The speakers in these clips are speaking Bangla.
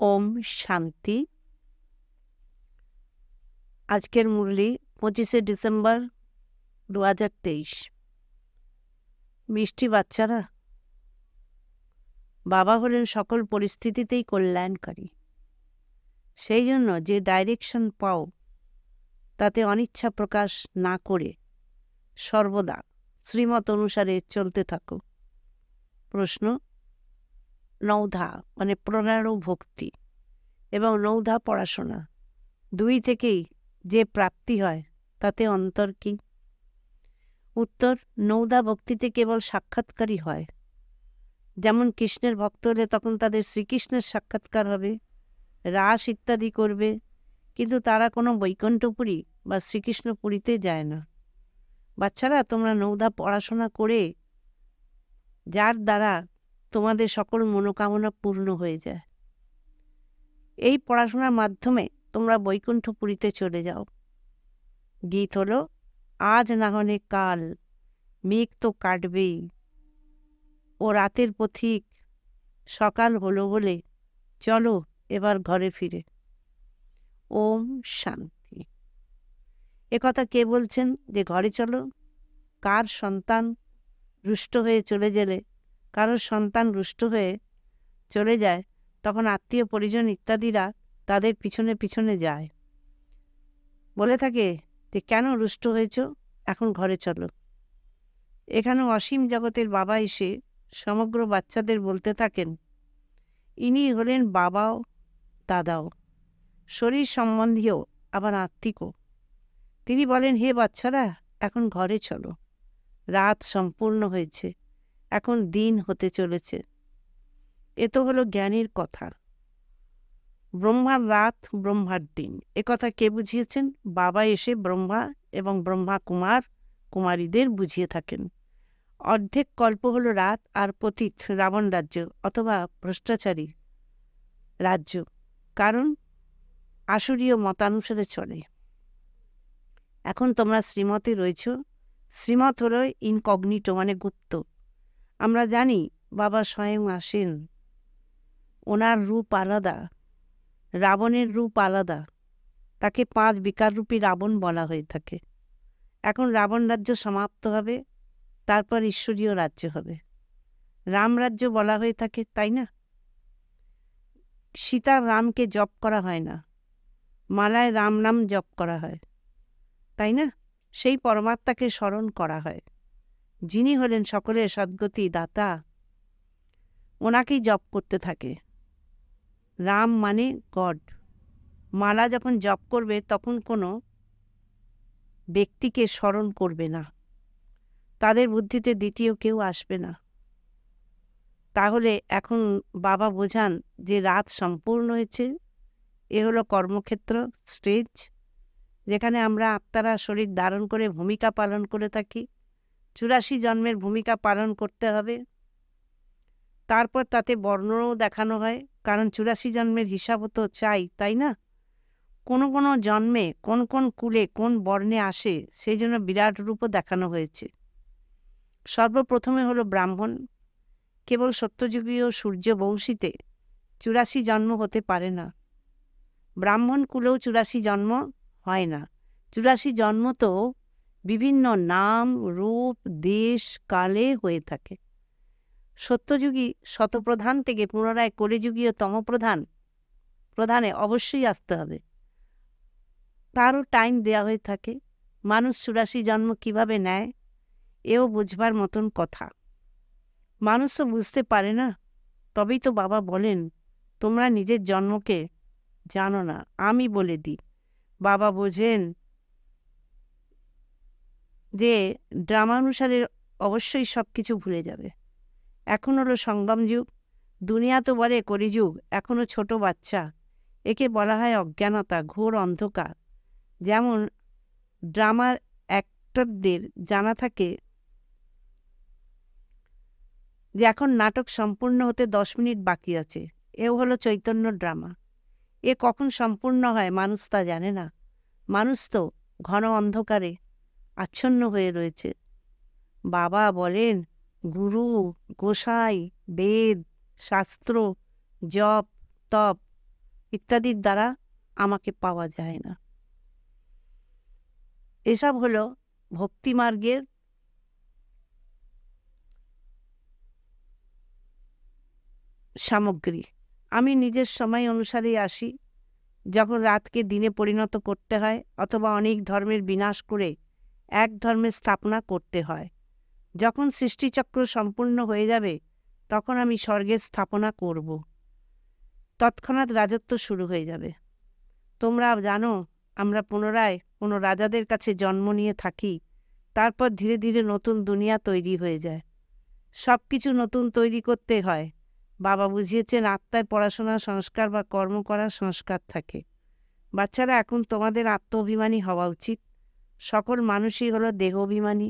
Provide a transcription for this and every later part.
ওম শান্তি। আজকের মুরলি 25শে ডিসেম্বর 2023। মিষ্টি বাচ্চারা, বাবা হলেন সকল পরিস্থিতিতেই কল্যাণকারী। সেই জন্য যে ডাইরেকশন পাও তাতে অনিচ্ছা প্রকাশ না করে সর্বদা শ্রীমত অনুসারে চলতে থাকো। প্রশ্ন: নৌধা মানে প্রগাঢ় ভক্তি এবং নৌধা পড়াশোনা দুই থেকেই যে প্রাপ্তি হয় তাতে অন্তর কি? উত্তর: নৌধা ভক্তিতে কেবল সাক্ষাৎকারই হয়। যেমন কৃষ্ণের ভক্ত হলে তখন তাদের শ্রীকৃষ্ণের সাক্ষাৎকার হবে, রাস ইত্যাদি করবে, কিন্তু তারা কোনো বৈকুণ্ঠপুরী বা শ্রীকৃষ্ণপুরীতে যায় না। বাচ্চারা, তোমরা নৌধা পড়াশোনা করে যার দ্বারা তোমাদের সকল মনোকামনা পূর্ণ হয়ে যায়, এই পড়াশোনার মাধ্যমে তোমরা বৈকুণ্ঠপুরীতে চলে যাও। গীত হলো: আজ না হলে কাল মেঘ তো কাটবেই, ও রাতের পথিক সকাল হলো বলে চলো এবার ঘরে ফিরে। ওম শান্তি। একথা কে বলছেন যে ঘরে চলো? কার সন্তান রুষ্ট হয়ে চলে গেলে, কারোর সন্তান রুষ্ট হয়ে চলে যায়, তখন আত্মীয় পরিজন ইত্যাদিরা তাদের পিছনে পিছনে যায়, বলে থাকে যে কেন রুষ্ট হয়েছ, এখন ঘরে চলো। এখানে অসীম জগতের বাবা এসে সমগ্র বাচ্চাদের বলতে থাকেন, ইনি হলেন বাবাও দাদাও, শরীর সম্বন্ধীয় আবার আত্মিকও। তিনি বলেন, হে বাচ্চারা, এখন ঘরে চলো, রাত সম্পূর্ণ হয়েছে, এখন দিন হতে চলেছে। এ তো হলো জ্ঞানীর কথা। ব্রহ্মার রাত, ব্রহ্মার দিন, একথা কে বুঝিয়েছেন? বাবা এসে ব্রহ্মা এবং ব্রহ্মা কুমার কুমারীদের বুঝিয়ে থাকেন। অর্ধেক কল্প হলো রাত আর পতিত রাবণ রাজ্য অথবা ভ্রষ্টাচারী রাজ্য, কারণ আসুরীয় মতানুসারে চলে। এখন তোমরা শ্রীমতে রয়েছ। শ্রীমত হলো ইনকগনিটো মানে গুপ্ত। আমরা জানি বাবা স্বয়ং আসেন, ওনার রূপ আলাদা, রাবণের রূপ আলাদা, তাকে 5 বিকাররূপী রাবণ বলা হয়ে থাকে। এখন রাবণ রাজ্য সমাপ্ত হবে, তারপর ঈশ্বরীয় রাজ্য হবে। রাম রাজ্য বলা হয়ে থাকে, তাই না? সীতার রামকে জপ করা হয় না, মালায় রাম নাম জপ করা হয়, তাই না? সেই পরমাত্মাকে স্মরণ করা হয়, যিনি হলেন সকলের সদ্গতি দাতা, ওনাকেই জপ করতে থাকে। রাম মানে গড। মালা যখন জপ করবে তখন কোনো ব্যক্তিকে স্মরণ করবে না, তাদের বুদ্ধিতে দ্বিতীয় কেউ আসবে না। তাহলে এখন বাবা বোঝান যে রাত সম্পূর্ণ হয়েছে। এ হলো কর্মক্ষেত্র, স্টেজ, যেখানে আমরা আত্মারা শরীর ধারণ করে ভূমিকা পালন করে থাকি। 84 জন্মের ভূমিকা পালন করতে হবে, তারপর তাতে বর্ণও দেখানো হয়, কারণ 84 জন্মের হিসাবও তো চাই, তাই না? কোন কোন জন্মে কোন কোন কুলে কোন বর্ণে আসে, সেই জন্য বিরাট রূপও দেখানো হয়েছে। সর্বপ্রথমে হলো ব্রাহ্মণ। কেবল সত্যযুগীয় সূর্যবংশীতে 84 জন্ম হতে পারে না। ব্রাহ্মণ কুলেও 84 জন্ম হয় না। 84 জন্ম তো বিভিন্ন নাম, রূপ, দেশ, কালে হয়ে থাকে। সত্যযুগী শতপ্রধান থেকে পুনরায় কলিযুগীয় প্রধানে অবশ্যই আসতে হবে, তারও টাইম দেওয়া হয়ে থাকে। মানুষ 84 জন্ম কিভাবে নেয়, এও বুঝবার মতন কথা। মানুষ তো বুঝতে পারে না, তবেই তো বাবা বলেন, তোমরা নিজের জন্মকে জানো না, আমি বলে দিই। বাবা বোঝেন যে ড্রামানুসারে অবশ্যই সব কিছু ভুলে যাবে। এখন হলো সঙ্গম যুগ, দুনিয়া তো বলে কলিযুগ, এখনো ছোট বাচ্চা, একে বলা হয় অজ্ঞানতা, ঘোর অন্ধকার। যেমন ড্রামার অ্যাক্টরদের জানা থাকে যে এখন নাটক সম্পূর্ণ হতে 10 মিনিট বাকি আছে, এও হলো চৈতন্য ড্রামা। এ কখন সম্পূর্ণ হয় মানুষ তা জানে না। মানুষ তো ঘন অন্ধকারে আচ্ছন্ন হয়ে রয়েছে। বাবা বলেন, গুরু, গোসাই, বেদ, শাস্ত্র, জপ, তপ ইত্যাদির দ্বারা আমাকে পাওয়া যায় না। এসব হলো ভক্তিমার্গের সামগ্রী। আমি নিজের সময় অনুসারেই আসি। যখন রাতকে দিনে পরিণত করতে হয় অথবা অনেক ধর্মের বিনাশ করে এক ধর্মের স্থাপনা করতে হয়, যখন সৃষ্টিচক্র সম্পূর্ণ হয়ে যাবে তখন আমি স্বর্গের স্থাপনা করব। তৎক্ষণাৎ রাজত্ব শুরু হয়ে যাবে। তোমরা জানো আমরা পুনরায় কোনো রাজাদের কাছে জন্ম নিয়ে থাকি, তারপর ধীরে ধীরে নতুন দুনিয়া তৈরি হয়ে যায়। সব কিছু নতুন তৈরি করতে হয়। বাবা বুঝিয়েছেন আত্মায় পড়াশোনা, সংস্কার বা কর্ম করার সংস্কার থাকে। বাচ্চারা, এখন তোমাদের আত্ম-অভিমানী হওয়া উচিত। সকল মানুষই হলো দেহ অভিমানী।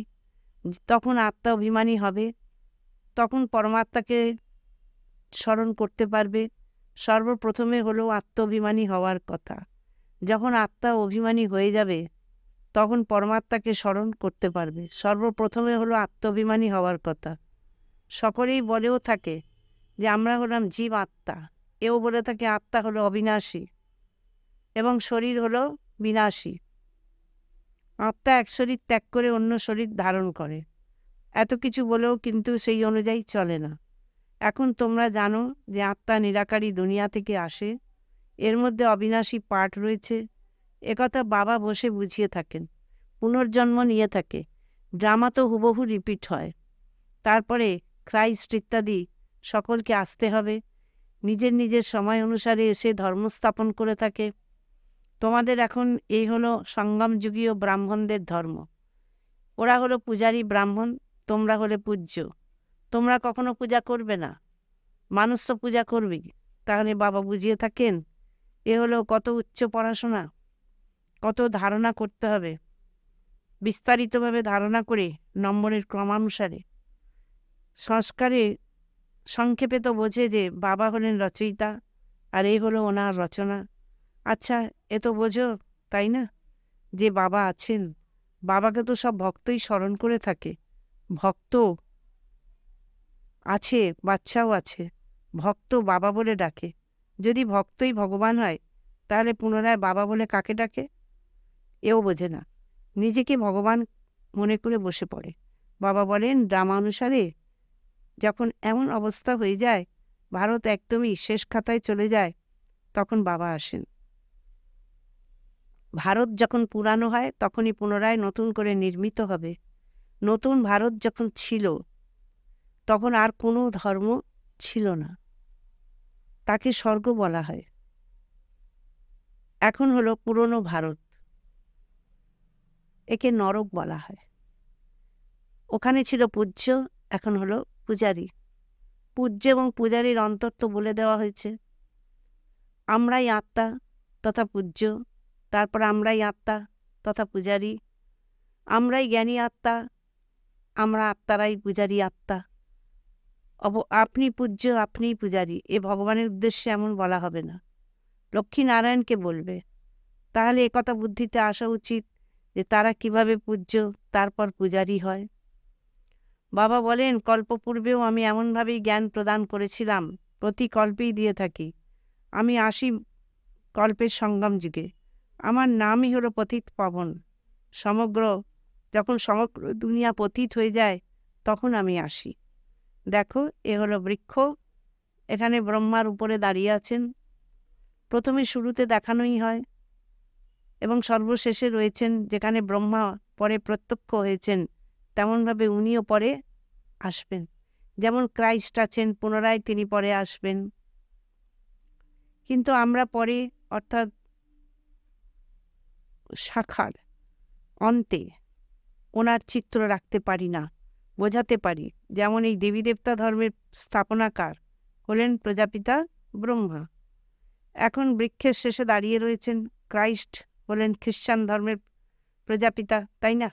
তখন আত্মা অভিমানী হবে, তখন পরমাত্মাকে স্মরণ করতে পারবে। সর্বপ্রথমে হলো আত্ম-অভিমানী হওয়ার কথা। যখন আত্মা অভিমানী হয়ে যাবে তখন পরমাত্মাকে স্মরণ করতে পারবে। সর্বপ্রথমে হলো আত্ম-অভিমানী হওয়ার কথা। সকলেই বলেও থাকে যে আমরা হলাম জীব আত্মা, এও বলে থাকে আত্মা হলো অবিনাশী এবং শরীর হলো বিনাশী। আত্মা এক শরীর ত্যাগ করে অন্য শরীর ধারণ করে। এত কিছু বলেও কিন্তু সেই অনুযায়ী চলে না। এখন তোমরা জানো যে আত্মা নিরাকারী দুনিয়া থেকে আসে, এর মধ্যে অবিনাশী পাঠ রয়েছে। একথা বাবা বসে বুঝিয়ে থাকেন। পুনর্জন্ম নিয়ে থাকে। ড্রামা তো হুবহু রিপিট হয়। তারপরে খ্রাইস্ট ইত্যাদি সকলকে আসতে হবে। নিজের নিজের সময় অনুসারে এসে ধর্ম স্থাপন করে থাকে। তোমাদের এখন এই হলো সঙ্গমযুগীয় ব্রাহ্মণদের ধর্ম। ওরা হলো পূজারী ব্রাহ্মণ, তোমরা হলে পূজ্য। তোমরা কখনো পূজা করবে না, মানুষ তো পূজা করবে। তাহলে বাবা বুঝিয়ে থাকেন এ হলো কত উচ্চ পড়াশোনা, কত ধারণা করতে হবে। বিস্তারিতভাবে ধারণা করে নম্বরের ক্রমানুসারে সংস্কারে সংক্ষেপে তো বোঝে যে বাবা হলেন রচয়িতা আর এই হলো ওনার রচনা। আচ্ছা, এ তো বোঝো তাই না যে বাবা আছেন। বাবাকে তো সব ভক্তই স্মরণ করে থাকে। ভক্ত আছে, বাচ্চাও আছে, ভক্ত বাবা বলে ডাকে। যদি ভক্তই ভগবান হয় তাহলে পুনরায় বাবা বলে কাকে ডাকে? এও বোঝে না, নিজেকে ভগবান মনে করে বসে পড়ে। বাবা বলেন ড্রামানুসারে যখন এমন অবস্থা হয়ে যায়, ভারত একদমই শেষ খাতায় চলে যায়, তখন বাবা আসেন। ভারত যখন পুরানো হয় তখনই পুনরায় নতুন করে নির্মিত হবে। নতুন ভারত যখন ছিল তখন আর কোনো ধর্ম ছিল না, তাকে স্বর্গ বলা হয়। এখন হলো পুরনো ভারত, একে নরক বলা হয়। ওখানে ছিল পূজ্য, এখন হলো পূজারী। পূজ্য এবং পূজারীর অন্তর তো বলে দেওয়া হয়েছে। আমরাই আত্মা তথা পূজ্য, তারপর আমরাই আত্মা তথা পূজারী। আমরাই জ্ঞানী আত্মা, আমরা আত্মারাই পূজারী আত্মা। আপনি পূজ্য, আপনিই পূজারী, এ ভগবানের উদ্দেশ্যে এমন বলা হবে না, লক্ষ্মীনারায়ণকে বলবে। তাহলে একথা বুদ্ধিতে আসা উচিত যে তারা কিভাবে পূজ্য তারপর পূজারী হয়। বাবা বলেন কল্পপূর্বেও আমি এমনভাবেই জ্ঞান প্রদান করেছিলাম, প্রতি কল্পেই দিয়ে থাকি। আমি আসি কল্পের সঙ্গম যুগে। আমার নামই হলো পতিত পাবন। যখন সমগ্র দুনিয়া পতিত হয়ে যায় তখন আমি আসি। দেখো, এ হলো বৃক্ষ, এখানে ব্রহ্মার উপরে দাঁড়িয়ে আছেন। প্রথমে শুরুতে দেখানোই হয় এবং সর্বশেষে রয়েছেন, যেখানে ব্রহ্মা পরে প্রত্যক্ষ হয়েছেন তেমনভাবে উনিও পরে আসবেন। যেমন ক্রাইস্ট আছেন, পুনরায় তিনি পরে আসবেন। কিন্তু আমরা পরে, অর্থাৎ শাখার অন্তে ওনার চিত্র রাখতে পারি না, বোঝাতে পারি। যেমন এই দেবী দেবতা ধর্মের স্থাপনাকার হলেন প্রজাপিতা ব্রহ্মা, এখন বৃক্ষের শেষে দাঁড়িয়ে রয়েছেন। ক্রাইস্ট হলেন খ্রিস্টান ধর্মের প্রজাপিতা, তাই না?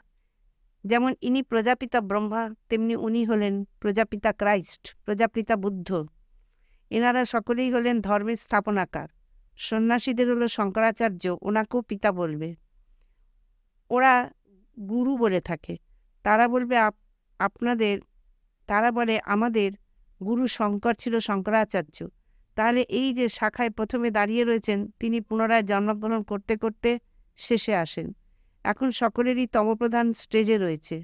যেমন ইনি প্রজাপিতা ব্রহ্মা, তেমনি উনি হলেন প্রজাপিতা ক্রাইস্ট, প্রজাপিতা বুদ্ধ। এনারা সকলেই হলেন ধর্মের স্থাপনাকার। সন্ন্যাসীদের হলো শঙ্করাচার্য, ওনাকেও পিতা বলবে। ওরা গুরু বলে থাকে। তারা বলবে তারা বলে আমাদের গুরু শঙ্কর ছিল শঙ্করাচার্য, তাহলে এই যে শাখায় প্রথমে দাঁড়িয়ে রয়েছেন, তিনি পুনরায় জন্মগ্রহণ করতে করতে শেষে আসেন। এখন সকলেরই তমপ্রধান স্টেজে রয়েছে,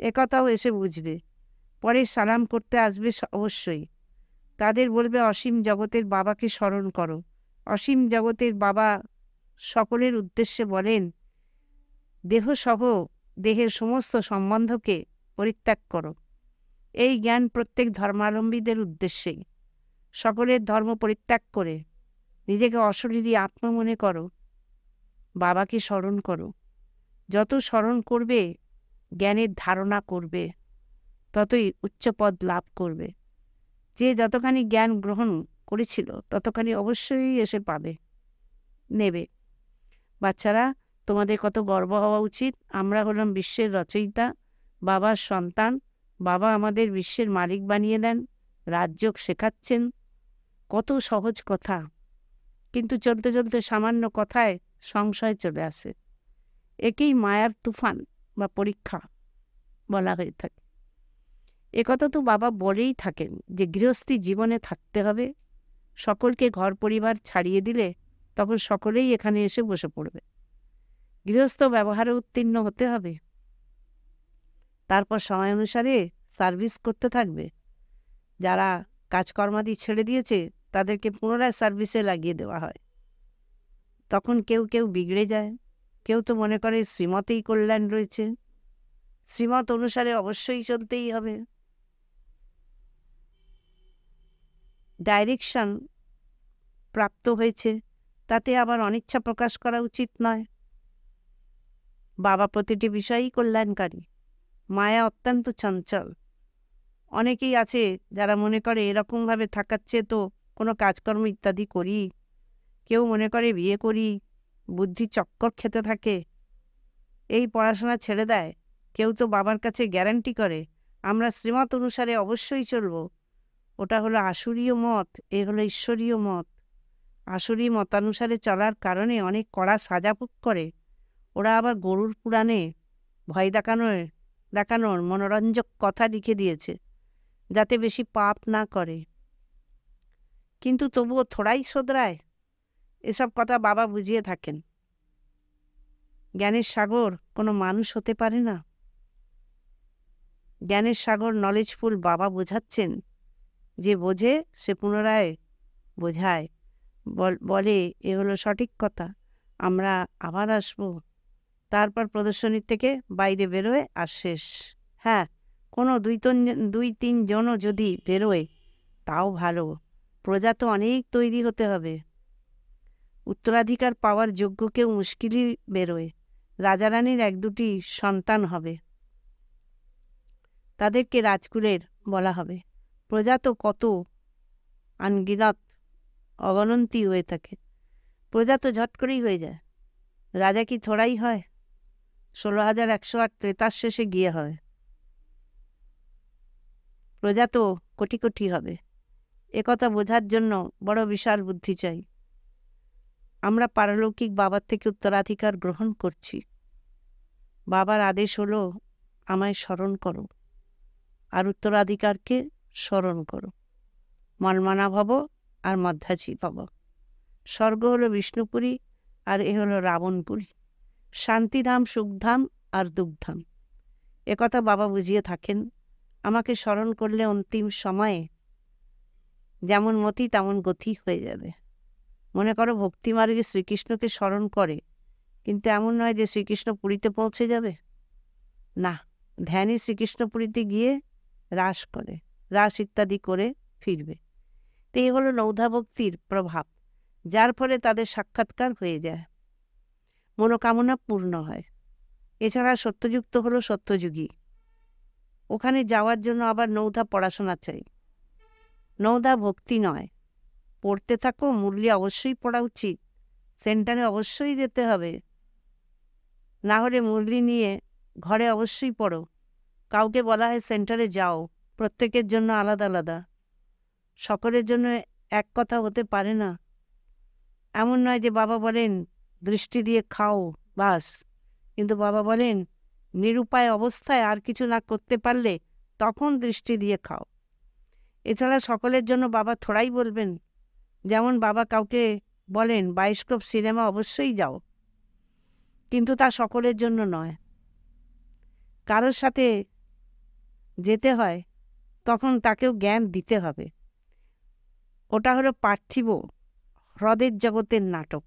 একথাও এসে বুঝবে। পরে সালাম করতে আসবে অবশ্যই। তাদের বলবে, অসীম জগতের বাবাকে স্মরণ করো। অসীম জগতের বাবা সকলের উদ্দেশ্যে বলেন, দেহসহ দেহের সমস্ত সম্বন্ধকে পরিত্যাগ করো। এই জ্ঞান প্রত্যেক ধর্মাবলম্বীদের উদ্দেশ্যেই। সকলের ধর্ম পরিত্যাগ করে নিজেকে অশরীরী আত্মা মনে করো, বাবাকে স্মরণ করো। যত স্মরণ করবে, জ্ঞানের ধারণা করবে, ততই উচ্চপদ লাভ করবে। যে যতখানি জ্ঞান গ্রহণ করেছিল ততখানি অবশ্যই এসে পাবে, নেবে। বাচ্চারা, তোমাদের কত গর্ব হওয়া উচিত। আমরা হলাম বিশ্বের রচয়িতা, বাবার সন্তান। বাবা আমাদের বিশ্বের মালিক বানিয়ে দেন, রাজ্য শেখাচ্ছেন। কত সহজ কথা, কিন্তু চলতে চলতে সামান্য কথায় সংশয় চলে আসে। একেই মায়ার তুফান বা পরীক্ষা বলা হয়ে থাকে। একথা তো বাবা বলেই থাকেন যে গৃহস্থী জীবনে থাকতে হবে। সকলকে ঘর পরিবার ছাড়িয়ে দিলে তখন সকলেই এখানে এসে বসে পড়বে। গৃহস্থ ব্যবহারে উত্তীর্ণ হতে হবে, তারপর সময় অনুসারে সার্ভিস করতে থাকবে। যারা কাজকর্মাদি ছেড়ে দিয়েছে তাদেরকে পুনরায় সার্ভিসে লাগিয়ে দেওয়া হয়। তখন কেউ কেউ বিগড়ে যায়, কেউ তো মনে করে শ্রীমতেই কল্যাণ রয়েছে, শ্রীমত অনুসারে অবশ্যই চলতেই হবে। ডাইরেকশন প্রাপ্ত হয়েছে, তাতে আবার অনিচ্ছা প্রকাশ করা উচিত নয়। বাবা প্রতিটি বিষয়ই কল্যাণকারী। মায়া অত্যন্ত চঞ্চল। অনেকেই আছে যারা মনে করে এরকমভাবে থাকাচ্ছে তো কোনো কাজকর্ম ইত্যাদি করি, কেউ মনে করে বিয়ে করি, বুদ্ধি চক্কর খেতে থাকে, এই পড়াশোনা ছেড়ে দেয়। কেউ তো বাবার কাছে গ্যারান্টি করে আমরা শ্রীমত অনুসারে অবশ্যই চলব। ওটা হলো আসুরীয় মত, এ হলো ঈশ্বরীয় মত। আসুরী মতানুসারে চলার কারণে অনেক কড়া সাজা ভোগ করে। ওরা আবার গরুর পুরাণে ভয় দেখানোর মনোরঞ্জক কথা লিখে দিয়েছে, যাতে বেশি পাপ না করে। কিন্তু তবুও থোড়াই শোধরায়। এসব কথা বাবা বুঝিয়ে থাকেন। জ্ঞানের সাগর কোনো মানুষ হতে পারে না। জ্ঞানের সাগর নলেজফুল বাবা বোঝাচ্ছেন। যে বোঝে সে পুনরায় বোঝায়, বলে এ হলো সঠিক কথা, আমরা আবার আসবো। তারপর প্রদর্শনীর থেকে বাইরে বেরোয় আর শেষ। হ্যাঁ, কোনো দুই তিন জনও যদি বেরোয় তাও ভালো, প্রজা তো অনেক তৈরি হতে হবে। উত্তরাধিকার পাওয়ার যোগ্য কেউ মুশকিলই বেরোয়। রাজারানীর এক দুটি সন্তান হবে, তাদেরকে রাজকুলের বলা হবে। প্রজা তো কত আনগিনত, অগণন্তি হয়ে থাকে। প্রজা তো ঝট করেই হয়ে যায়। রাজা কি থোড়াই হয়? 16,108 ত্রেতার শেষে গিয়ে হয়। প্রজা তো কোটি কোটি হবে। একথা বোঝার জন্য বড় বিশাল বুদ্ধি চাই। আমরা পারলৌকিক বাবার থেকে উত্তরাধিকার গ্রহণ করছি। বাবার আদেশ হলো আমায় স্মরণ করো আর উত্তরাধিকারকে স্মরণ করো। মনমনা ভব আর মধ্যাচী ভব। স্বর্গ হলো বিষ্ণুপুরী আর এ হলো রাবণপুরী। শান্তিধাম, সুখধাম আর দুঃখধাম। একথা বাবা বুঝিয়ে থাকেন। আমাকে স্মরণ করলে অন্তিম সময়ে যেমন মতি তেমন গতি হয়ে যাবে। মনে করো ভক্তিমার্গে শ্রীকৃষ্ণকে স্মরণ করে, কিন্তু এমন নয় যে শ্রীকৃষ্ণ পুরীতে পৌঁছে যাবে। না, ধ্যানে শ্রীকৃষ্ণ পুরীতে গিয়ে রাস করে, রাস ইত্যাদি করে ফিরবে। তো এই হলো নৌধা ভক্তির প্রভাব, যার ফলে তাদের সাক্ষাৎকার হয়ে যায়, মনোকামনা পূর্ণ হয়। এছাড়া সত্যযুক্ত হলো সত্যযুগী। ওখানে যাওয়ার জন্য আবার নৌধা পড়াশোনা চাই। নৌধা ভক্তি নয়। পড়তে থাকো, মুরলি অবশ্যই পড়া উচিত, সেন্টারে অবশ্যই যেতে হবে। না হলে মুরলি নিয়ে ঘরে অবশ্যই পড়ো। কাউকে বলা হয় সেন্টারে যাও, প্রত্যেকের জন্য আলাদা আলাদা, সকলের জন্য এক কথা হতে পারে না। এমন নয় যে বাবা বলেন দৃষ্টি দিয়ে খাও বাস, কিন্তু বাবা বলেন নিরুপায় অবস্থায় আর কিছু না করতে পারলে তখন দৃষ্টি দিয়ে খাও। এছাড়া সকলের জন্য বাবা থোড়াই বলবেন, যেমন বাবা কাউকে বলেন বায়োস্কোপ সিনেমা অবশ্যই যাও, কিন্তু তা সকলের জন্য নয়। কারোর সাথে যেতে হয়, তখন তাকেও জ্ঞান দিতে হবে। ওটা হলো পার্থিব হ্রদের জগতের নাটক,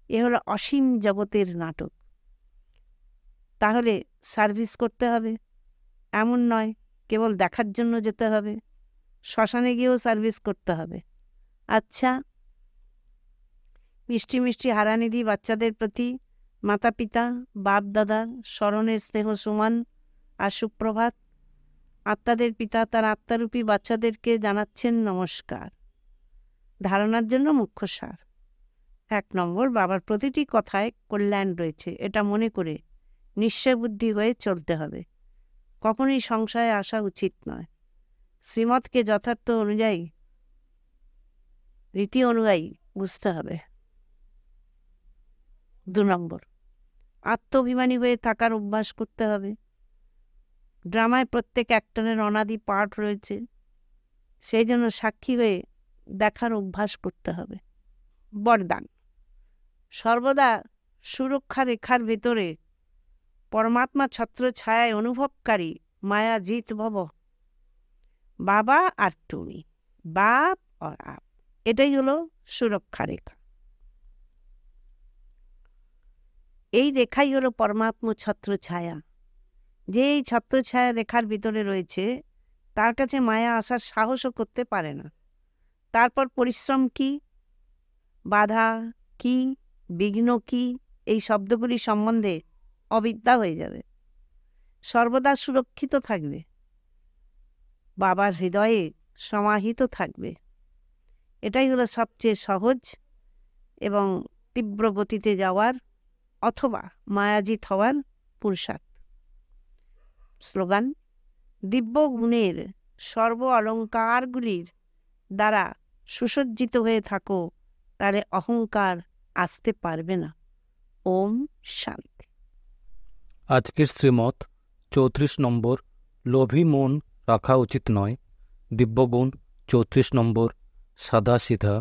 এ হলো অসীম জগতের নাটক। তাহলে সার্ভিস করতে হবে, এমন নয় কেবল দেখার জন্য যেতে হবে। শ্মশানে গিয়েও সার্ভিস করতে হবে। আচ্ছা, মিষ্টি মিষ্টি হারানিধি বাচ্চাদের প্রতি মাতা পিতা বাপ দাদার স্মরণের স্নেহ সমান আর সুপ্রভাত। আত্মাদের পিতা তার আত্মারূপী বাচ্চাদেরকে জানাচ্ছেন নমস্কার। ধারণার জন্য মুখ্য সার। 1 নম্বর, বাবার প্রতিটি কথায় কল্যাণ রয়েছে, এটা মনে করে নিশ্চয় বুদ্ধি হয়ে চলতে হবে। কখনোই সংশয়ে আসা উচিত নয়। শ্রীমতকে যথার্থ অনুযায়ী, রীতি অনুযায়ী বুঝতে হবে। 2 নম্বর, আত্মাভিমানী হয়ে থাকার অভ্যাস করতে হবে। ড্রামায় প্রত্যেক অ্যাক্টরের অনাদি পার্ট রয়েছে, সেই জন্য সাক্ষী হয়ে দেখার অভ্যাস করতে হবে। বরদান, সর্বদা সুরক্ষা রেখার ভেতরে পরমাত্মা ছত্র ছায়ায় অনুভবকারী মায়া জিত ভব। বাবা আর তুমি, বাপ আর আপ, এটাই হলো সুরক্ষা রেখা। এই রেখাই হলো পরমাত্ম ছত্র ছায়া। যে এই ছত্র ছায়া রেখার ভিতরে রয়েছে, তার কাছে মায়া আসার সাহসও করতে পারে না। তারপর পরিশ্রম কি, বাধা কি, বিঘ্ন কি, এই শব্দগুলি সম্বন্ধে অবিদ্যা হয়ে যাবে। সর্বদা সুরক্ষিত থাকবে, বাবার হৃদয়ে সমাহিত থাকবে। এটাই হলো সবচেয়ে সহজ এবং তীব্র গতিতে যাওয়ার অথবা মায়াজিত হওয়ার পুরুষার্থ। স্লোগান, দিব্য গুণের সর্ব অলঙ্কারগুলির দ্বারা সুসজ্জিত হয়ে থাকো, তাহলে অহংকার আসতে পারবে না। ওম শান্তি। আজকের শ্রীমত 34 নম্বর, লোভী মন রাখা উচিত নয়। দিব্যগুণ 34 নম্বর, সাদা সিধা।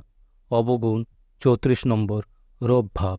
অবগুণ 34 নম্বর, রোগ ভাব।